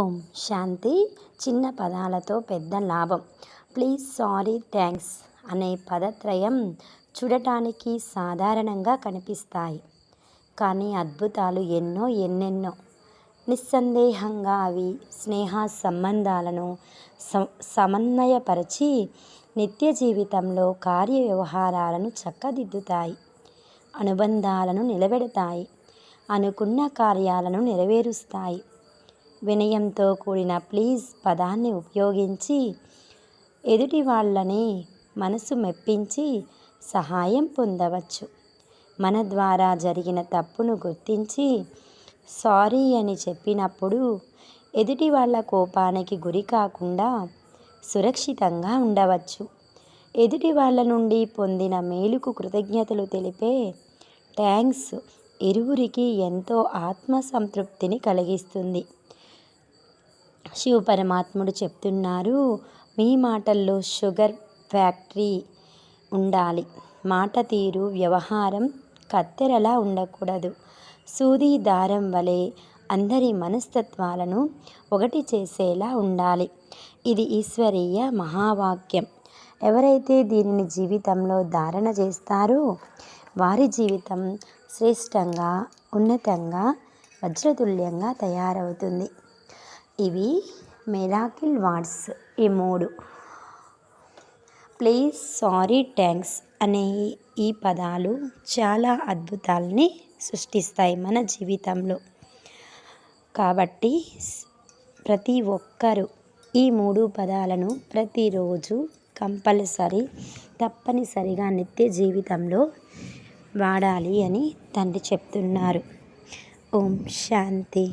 ఓం శాంతి. చిన్న పదాలతో పెద్ద లాభం. ప్లీజ్, సారీ, థ్యాంక్స్ అనే పదత్రయం చూడటానికి సాధారణంగా కనిపిస్తాయి, కానీ అద్భుతాలు ఎన్నెన్నో. నిస్సందేహంగా అవి స్నేహ సంబంధాలను సమన్వయపరిచి నిత్య జీవితంలో కార్య వ్యవహారాలను చక్కదిద్దుతాయి, అనుబంధాలను నిలబెడతాయి, అనుకున్న కార్యాలను నెరవేరుస్తాయి. వినయంతో కూడిన ప్లీజ్ పదాన్ని ఉపయోగించి ఎదుటి వాళ్ళని మనసు మెప్పించి సహాయం పొందవచ్చు. మన ద్వారా జరిగిన తప్పును గుర్తించి సారీ అని చెప్పినప్పుడు ఎదుటి వాళ్ళ కోపానికి గురి కాకుండా సురక్షితంగా ఉండవచ్చు. ఎదుటి వాళ్ళ నుండి పొందిన మేలుకు కృతజ్ఞతలు తెలిపే థ్యాంక్స్ ఇరువురికి ఎంతో ఆత్మసంతృప్తిని కలిగిస్తుంది. శివ పరమాత్ముడు చెప్తున్నారు, మీ మాటల్లో షుగర్ ఫ్యాక్టరీ ఉండాలి. మాట తీరు, వ్యవహారం కత్తెరలా ఉండకూడదు. సూది దారం వలె అందరి మనస్తత్వాలను ఒకటి చేసేలా ఉండాలి. ఇది ఈశ్వరీయ మహావాక్యం. ఎవరైతే దీనిని జీవితంలో ధారణ చేస్తారో వారి జీవితం శ్రేష్టంగా, ఉన్నతంగా, వజ్రతుల్యంగా తయారవుతుంది. ఇవి మిరాకిల్ వర్డ్స్. ఈ 3 ప్లీజ్, సారీ, థ్యాంక్స్ అనే ఈ పదాలు చాలా అద్భుతాలని సృష్టిస్తాయి మన జీవితంలో. కాబట్టి ప్రతి ఒక్కరూ ఈ 3 పదాలను ప్రతిరోజు తప్పనిసరిగా నిత్య జీవితంలో వాడాలి అని తండ్రి చెప్తున్నారు. ఓం శాంతి.